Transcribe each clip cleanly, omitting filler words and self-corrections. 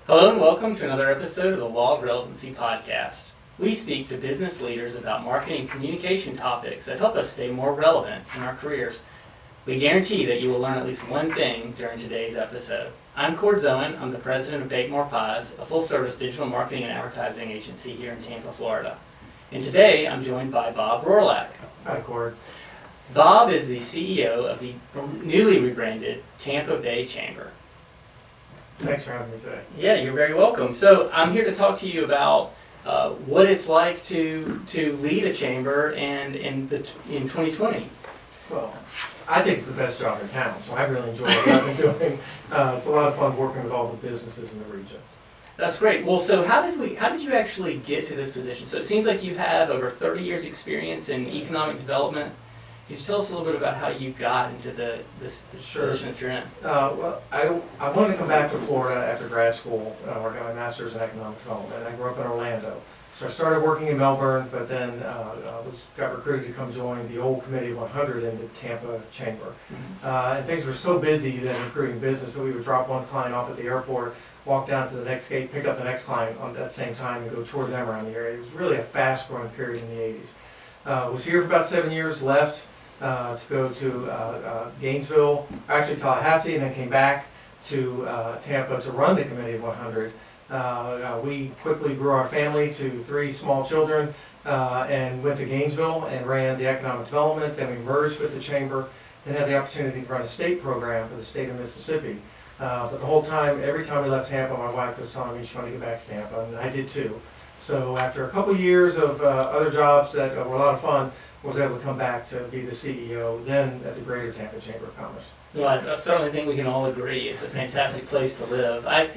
Hello and welcome to another episode of the Law of Relevancy podcast. We speak to business leaders about marketing and communication topics that help us stay more relevant in our careers. We guarantee that you will learn at least one thing during today's episode. I'm Owen. I'm the president of Bake More Pies, a full-service digital marketing and advertising agency here in Tampa, Florida. And today I'm joined by Bob Rohrlack. Hi, Cord. Bob is the CEO of the newly rebranded Tampa Bay Chamber. Thanks for having me today. Yeah, you're very welcome. So I'm here to talk to you about what it's like to lead a chamber and in 2020. Well, I think it's the best job in town, so I really enjoy what I've been doing. It's a lot of fun working with all the businesses in the region. That's great. Well, so how did you actually get to this position? So it seems like you have over 30 years experience in economic development. Could you tell us a little bit about how you got into this position that you're in? Well, I wanted to come back to Florida after grad school, where I got my master's in economic development. I grew up in Orlando. So I started working in Melbourne, but then got recruited to come join the old Committee of 100 in the Tampa Chamber. And things were so busy then recruiting business that we would drop one client off at the airport, walk down to the next gate, pick up the next client on that same time and go tour them around the area. It was really a fast-growing period in the 80s. Was here for about 7 years, left to go to Gainesville, actually Tallahassee, and then came back to Tampa to run the Committee of 100. We quickly grew our family to 3 small children and went to Gainesville and ran the economic development. Then we merged with the chamber, then had the opportunity to run a state program for the state of Mississippi. But the whole time, every time we left Tampa, my wife was telling me she wanted to get back to Tampa, and I did too. So after a couple years of other jobs that were a lot of fun, was able to come back to be the CEO then at the Greater Tampa Chamber of Commerce. Well, I certainly think we can all agree it's a fantastic place to live. I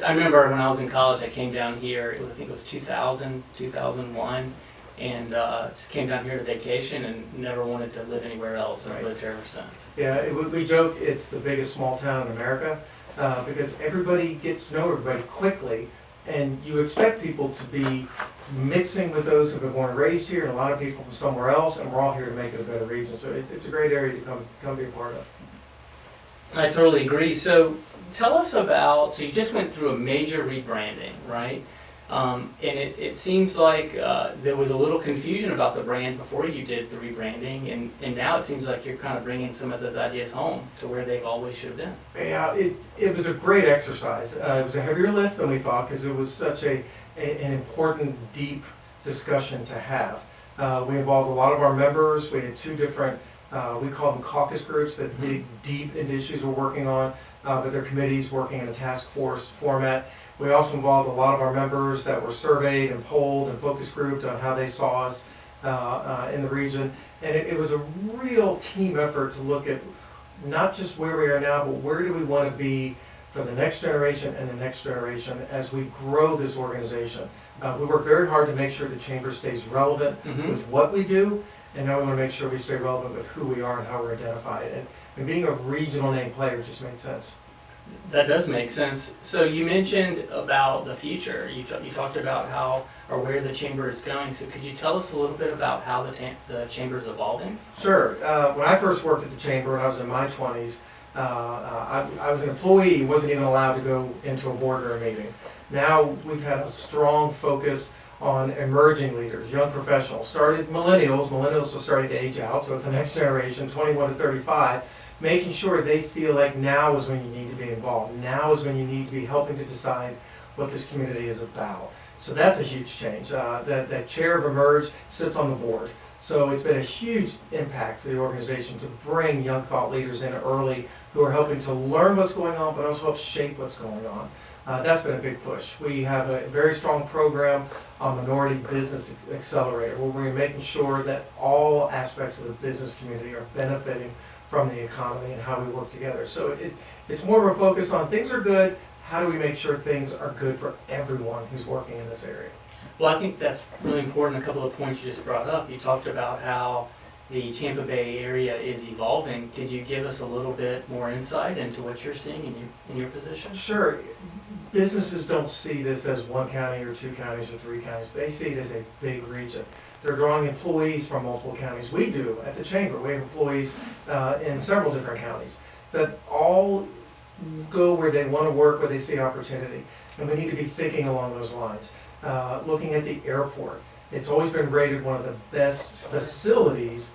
remember when I was in college, I came down here, I think it was 2000, 2001, and just came down here to vacation and never wanted to live anywhere else. I've lived here ever since. Yeah, we joke it's the biggest small town in America because everybody gets to know everybody quickly, and you expect people to be mixing with those who've been born and raised here, and a lot of people from somewhere else, and we're all here to make it a better region. So it's a great area to come be a part of. I totally agree. So tell us about, so you just went through a major rebranding, right? And it seems like there was a little confusion about the brand before you did the rebranding, and now it seems like you're kind of bringing some of those ideas home to where they've always should have been. Yeah, it was a great exercise. It was a heavier lift than we thought because it was such an important, deep discussion to have. We involved a lot of our members. We had 2 different, we call them caucus groups that dig deep into issues we're working on, but they're committees working in a task force format. We also involved a lot of our members that were surveyed and polled and focus grouped on how they saw us in the region. And it was a real team effort to look at not just where we are now, but where do we want to be for the next generation and the next generation as we grow this organization. We work very hard to make sure the chamber stays relevant with what we do, and now we want to make sure we stay relevant with who we are and how we're identified. And being a regional name player just made sense. That does make sense. So you mentioned about the future. You talked about how or where the chamber is going. So could you tell us a little bit about how the chamber is evolving? Sure. When I first worked at the chamber when I was in my 20s, I was an employee, wasn't even allowed to go into a boardroom meeting. Now we've had a strong focus on emerging leaders, young professionals. Started millennials are starting to age out, so it's the next generation, 21 to 35. Making sure they feel like now is when you need to be involved. Now is when you need to be helping to decide what this community is about. So that's a huge change. That chair of Emerge sits on the board. So it's been a huge impact for the organization to bring young thought leaders in early who are helping to learn what's going on, but also help shape what's going on. That's been a big push. We have a very strong program on Minority Business Accelerator, where we're making sure that all aspects of the business community are benefiting from the economy and how we work together. So it's more of a focus on things are good, how do we make sure things are good for everyone who's working in this area? Well, I think that's really important. A couple of points you just brought up. You talked about how the Tampa Bay area is evolving. Could you give us a little bit more insight into what you're seeing in your position? Sure. Businesses don't see this as 1 county or 2 counties or 3 counties. They see it as a big region. They're drawing employees from multiple counties. We do at the chamber. We have employees in several different counties that all go where they want to work, where they see opportunity. And we need to be thinking along those lines. Looking at the airport, it's always been rated one of the best facilities,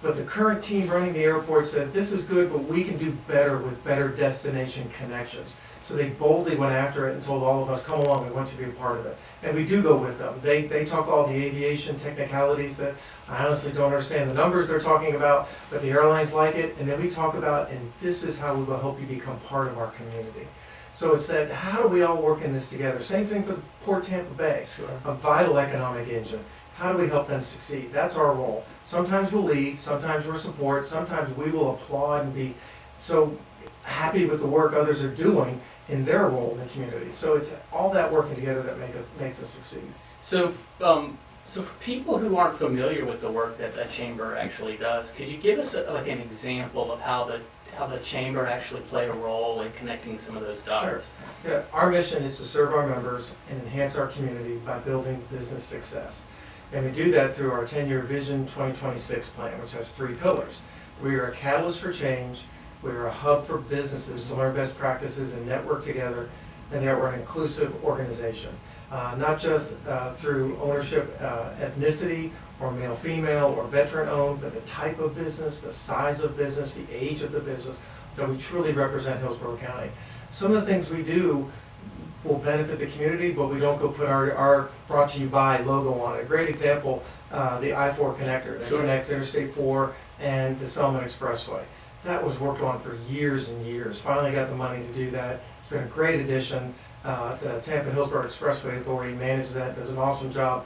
but the current team running the airport said, this is good, but we can do better with better destination connections. So they boldly went after it and told all of us, come along, we want you to be a part of it. And we do go with them. They talk all the aviation technicalities that I honestly don't understand the numbers they're talking about, but the airlines like it. And then we talk about, and this is how we will help you become part of our community. So it's that, how do we all work in this together? Same thing for the Port Tampa Bay, Sure. a vital economic engine. How do we help them succeed? That's our role. Sometimes we'll lead, sometimes we'll support, sometimes we will applaud and be so happy with the work others are doing in their role in the community. So it's all that working together that makes us succeed. So, so for people who aren't familiar with the work that a chamber actually does, could you give us like an example of how the chamber actually played a role in connecting some of those dots? Sure. Yeah, our mission is to serve our members and enhance our community by building business success. And we do that through our 10-year Vision 2026 plan, which has 3 pillars. We are a catalyst for change, we are a hub for businesses to learn best practices and network together, and that we're an inclusive organization. Not just through ownership, ethnicity, or male-female, or veteran-owned, but the type of business, the size of business, the age of the business, that we truly represent Hillsborough County. Some of the things we do will benefit the community, but we don't go put our brought to you by logo on it. A great example, the I-4 connector that connects Interstate 4 and the Selman Expressway. That was worked on for years and years. Finally got the money to do that. It's been a great addition. The Tampa Hillsborough Expressway Authority manages that, does an awesome job.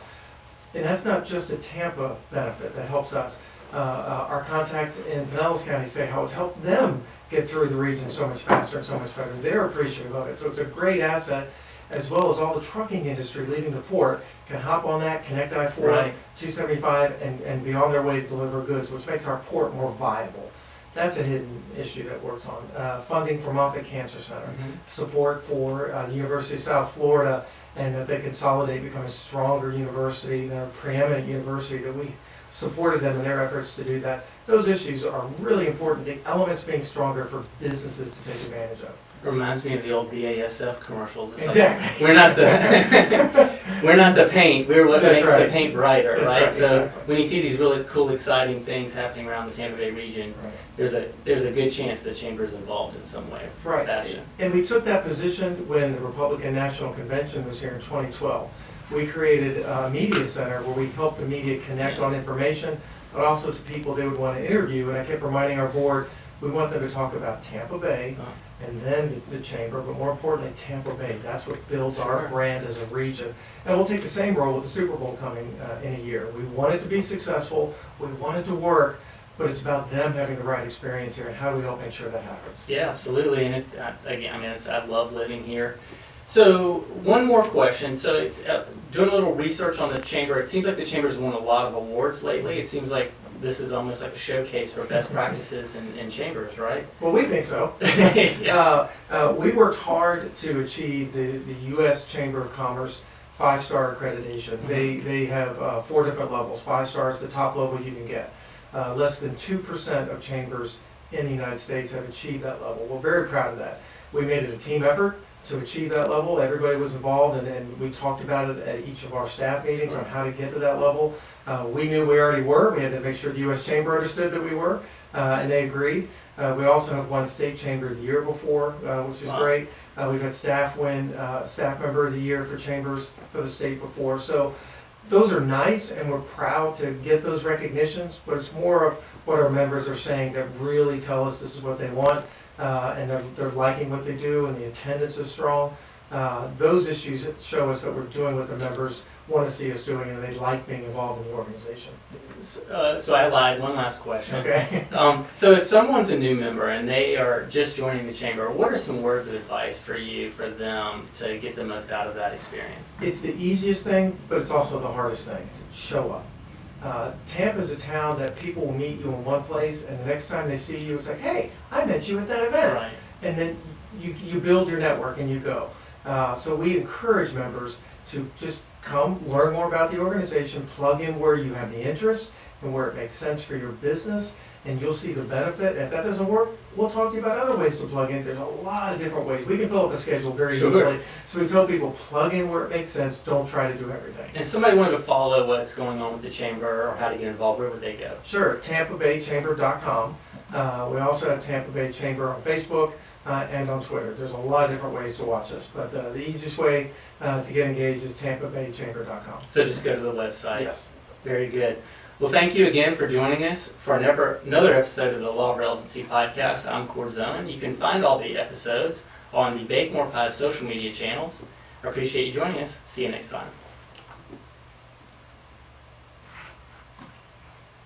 And that's not just a Tampa benefit that helps us. Our contacts in Pinellas County say how it's helped them get through the region so much faster and so much better. They're appreciative of it. So it's a great asset, as well as all the trucking industry leaving the port can hop on that, connect I-4, Right. 275, and be on their way to deliver goods, which makes our port more viable. That's a hidden issue that works on. Funding for Moffitt Cancer Center, support for the University of South Florida, and that they consolidate, become a stronger university, they're a preeminent university, that we supported them in their efforts to do that. Those issues are really important, the elements being stronger for businesses to take advantage of. It reminds me of the old BASF commercials. It's Exactly. like, we're not the paint. We're what That's makes right. the paint brighter, That's right? right, So exactly. when you see these really cool, exciting things happening around the Tampa Bay region, Right. there's a good chance the chamber is involved in some way or Right, fashion. and we took that position when the Republican National Convention was here in 2012. We created a media center where we helped the media connect on information, but also to people they would want to interview, and I kept reminding our board, we want them to talk about Tampa Bay, and then the chamber, but more importantly, Tampa Bay. That's what builds our Sure. brand as a region. And we'll take the same role with the Super Bowl coming in a year. We want it to be successful, we want it to work, but it's about them having the right experience here, and how do we help make sure that happens? Yeah, absolutely. And it's again, I mean, I love living here. So one more question. So it's doing a little research on the chamber. It seems like the chamber's won a lot of awards lately. It seems like this is almost like a showcase for best practices in chambers, right? Well, we think so. Yeah. We worked hard to achieve the U.S. Chamber of Commerce 5-star accreditation. They have 4 different levels. 5 stars, the top level you can get. Less than 2% of chambers in the United States have achieved that level. We're very proud of that. We made it a team effort to achieve that level. Everybody was involved, and we talked about it at each of our staff meetings on how to get to that level. We knew we already were. We had to make sure the U.S. Chamber understood that we were, and they agreed. We also have won State Chamber of the Year before, which is Wow. great. We've had staff win Staff Member of the Year for chambers for the state before. So those are nice, and we're proud to get those recognitions, but it's more of what our members are saying that really tell us this is what they want, and they're liking what they do, and the attendance is strong. Those issues show us that we're doing what the members want to see us doing, and they like being involved in the organization. So I lied. One last question. Okay. So if someone's a new member and they are just joining the chamber, what are some words of advice for you, for them, to get the most out of that experience? It's the easiest thing, but it's also the hardest thing. Show up. Tampa is a town that people will meet you in one place, and the next time they see you, it's like, hey, I met you at that event. Right. And then you build your network and you go. So we encourage members to just come, learn more about the organization, plug in where you have the interest and where it makes sense for your business, and you'll see the benefit. If that doesn't work, we'll talk to you about other ways to plug in. There's a lot of different ways. We can fill up a schedule very Sure. easily. So we tell people, plug in where it makes sense. Don't try to do everything. And if somebody wanted to follow what's going on with the chamber or how to get involved, where would they go? Sure, TampaBayChamber.com. We also have Tampa Bay Chamber on Facebook and on Twitter. There's a lot of different ways to watch us, but the easiest way to get engaged is TampaBayChamber.com. So just go to the website. Yes. Very good. Well, thank you again for joining us for another episode of the Law of Relevancy podcast. I'm Owen. You can find all the episodes on the Bake More Pie social media channels. I appreciate you joining us. See you next time.